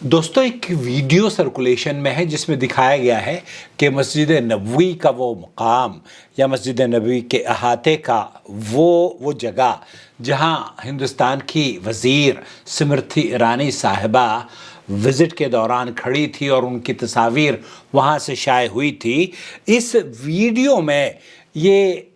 दोस्तों एक video circulation में है जिसमें दिखाया गया है कि मस्जिद नबवी का वो मकाम या मस्जिद नबवी के अहाते का वो जगह जहां हिंदुस्तान की वज़ीर स्मृति ईरानी साहिबा विज़िट के दौरान खड़ी थी और उनकी तस्वीर वहां से शाये हुई थी। इस वीडियो में ये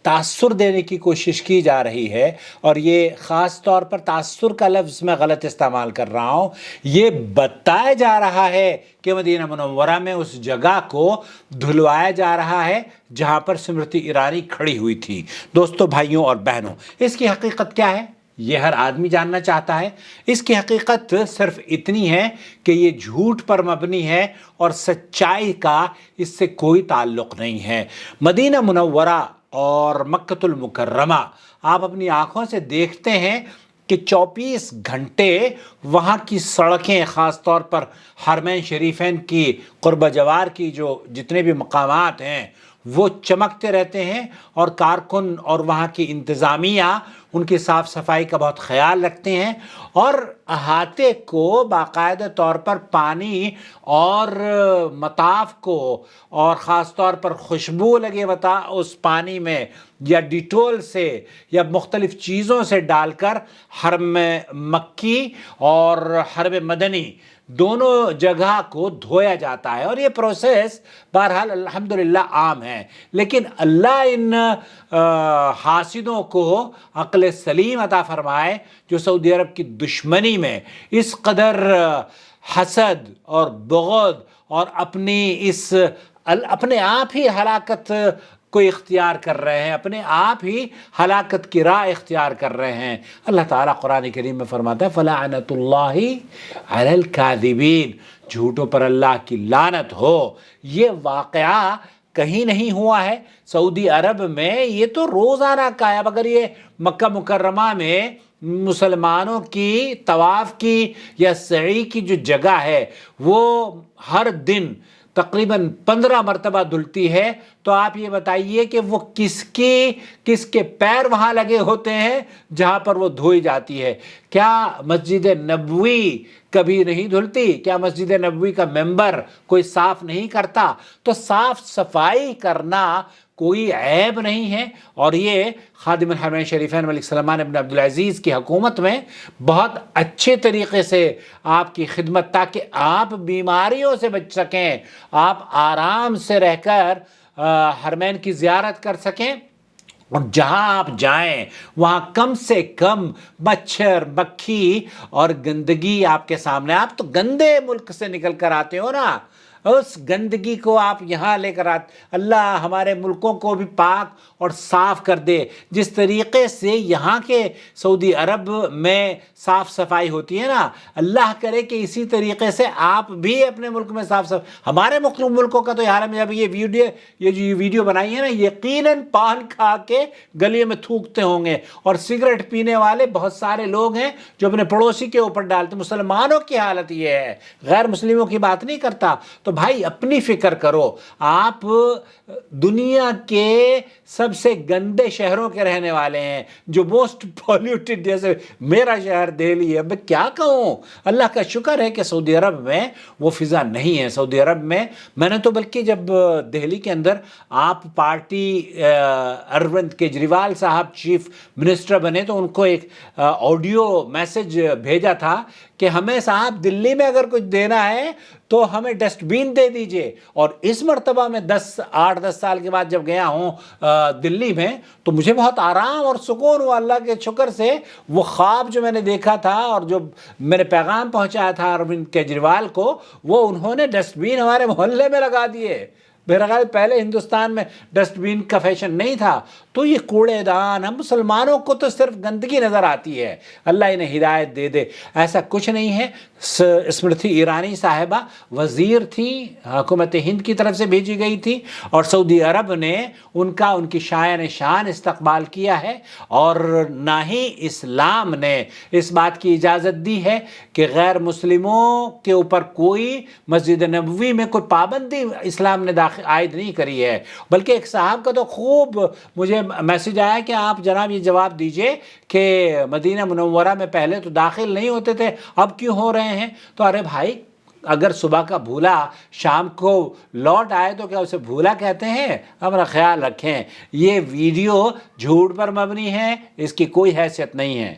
तासुर देने की कोशिश की जा रही है और ये ख़ास तौर पर तासुर का लफ्ज़ मैं गलत इस्तेमाल कर रहा हूँ। ये बताया जा रहा है कि मदीना मुनव्वरा में उस जगह को धुलवाया जा रहा है जहाँ पर स्मृति ईरानी खड़ी हुई थी। दोस्तों, भाइयों और बहनों, इसकी हकीकत क्या है ये हर आदमी जानना चाहता है। इसकी हकीकत सिर्फ इतनी है कि ये झूठ पर मबनी है और सच्चाई का इससे कोई ताल्लुक़ नहीं है। मदीना मुनव्वरा और मक्कतुल मुकर्रमा आप अपनी आँखों से देखते हैं कि 24 घंटे वहाँ की सड़कें, ख़ास तौर पर हरमैन शरीफैन की क़ुर्ब जवार की जो जितने भी मकामात हैं वो चमकते रहते हैं और कारकुन और वहाँ की इंतज़ामिया उनकी साफ़ सफाई का बहुत ख़याल रखते हैं और अहाते को बाकायदा तौर पर पानी और मताफ़ को और ख़ास तौर पर खुशबू लगे उस पानी में या डिटोल से या मुख्तलिफ़ चीज़ों से डालकर हरम मक्की और हरम मदनी दोनों जगह को धोया जाता है और ये प्रोसेस बहरहाल अल्हम्दुलिल्लाह आम है। लेकिन अल्लाह इन हासिदों को अक्ल सलीम अता फरमाए जो सऊदी अरब की दुश्मनी में इस कदर हसद और बुग़्ज़ और अपने आप ही हलाकत को इख्तियार कर रहे हैं, अपने आप ही हलाकत की राह इख्तियार कर रहे हैं। अल्लाह ताला कुरान करीम में फरमाता है फ़लअनतुल्लाहि अलल काज़िबीन, झूठों पर अल्लाह की लानत हो। ये वाक़या कहीं नहीं हुआ है सऊदी अरब में, ये तो रोज़ाना का है। अब अगर ये मक्का मुकर्रमा में मुसलमानों की तवाफ़ की या सई की जो जगह है वो हर दिन तकरीबन 15 मरतबा धुलती है, तो आप ये बताइए कि वो किसके पैर वहाँ लगे होते हैं जहाँ पर वो धोई जाती है। क्या मस्जिद नबवी कभी नहीं धुलती? क्या मस्जिद नबवी का मेंबर कोई साफ़ नहीं करता? तो साफ़ सफाई करना कोई ऐब नहीं है और ये खादिम हरमैन शरीफैन मलिक सलमान इब्न अब्दुल अज़ीज़ की हुकूमत में बहुत अच्छे तरीक़े से आपकी खिदमत, ताकि आप बीमारियों से बच सकें, आप आराम से रहकर हरमैन की ज़ियारत कर सकें और जहाँ आप जाएं वहाँ कम से कम मच्छर मक्खी और गंदगी आपके सामने। आप तो गंदे मुल्क से निकल कर आते हो ना, उस गंदगी को आप यहाँ लेकर आते। अल्लाह हमारे मुल्कों को भी पाक और साफ़ कर दे। जिस तरीक़े से यहाँ के सऊदी अरब में साफ़ सफाई होती है ना, अल्लाह करे कि इसी तरीक़े से आप भी अपने मुल्क में साफ़ हमारे मुल्कों का तो यार, जब ये वीडियो बनाई है ना, यकीनन पान खा के गले में थूकते होंगे और सिगरेट पीने वाले बहुत सारे लोग हैं जो अपने पड़ोसी के ऊपर डालते। मुसलमानों की हालत ये है, गैर मुस्लिमों की बात नहीं करता। तो भाई अपनी फ़िक्र करो। आप दुनिया के सबसे गंदे शहरों के रहने वाले हैं, जो मोस्ट पॉल्यूटेड, जैसे मेरा शहर दिल्ली है। मैं क्या कहूँ, अल्लाह का शुक्र है कि सऊदी अरब में वो फ़िज़ा नहीं है। सऊदी अरब में मैंने तो बल्कि जब दिल्ली के अंदर आप पार्टी अरविंद केजरीवाल साहब चीफ मिनिस्टर बने तो उनको एक ऑडियो मैसेज भेजा था कि हमें साहब दिल्ली में अगर कुछ देना है तो हमें डस्टबिन दे दीजिए। और इस मर्तबा में 8-10 साल के बाद जब गया हूँ दिल्ली में, तो मुझे बहुत आराम और सुकून हुआ अल्लाह के शुक्र से। वो ख्वाब जो मैंने देखा था और जो मैंने पैगाम पहुँचाया था अरविंद केजरीवाल को, वो उन्होंने डस्टबिन हमारे मोहल्ले में लगा दिए। मेरा ख्याल पहले हिंदुस्तान में डस्टबिन का फैशन नहीं था। तो ये कूड़ेदान, हम मुसलमानों को तो सिर्फ गंदगी नज़र आती है। अल्लाह इन्हें हिदायत दे दे। ऐसा कुछ नहीं है। स्मृति ईरानी साहिबा वज़ीर थी, हुकूमत हिंद की तरफ से भेजी गई थी और सऊदी अरब ने उनकी शान शान इस्तकबाल किया है। और ना ही इस्लाम ने इस बात की इजाज़त दी है कि गैर मुस्लिमों के ऊपर कोई मस्जिद नबवी में कोई पाबंदी इस्लाम ने दाखिल عائد نہیں کری ہے، بلکہ ایک صاحب کا تو خوب مجھے میسج آیا کہ آپ جناب یہ جواب دیجئے کہ مدینہ منورہ میں پہلے تو داخل نہیں ہوتے تھے، اب کیوں ہو رہے ہیں؟ تو ارے بھائی، اگر صبح کا بھولا شام کو لوٹ آئے تو کیا اسے بھولا کہتے ہیں؟ اپنا خیال رکھیں، یہ ویڈیو جھوٹ پر مبنی ہے، اس کی کوئی حیثیت نہیں ہے۔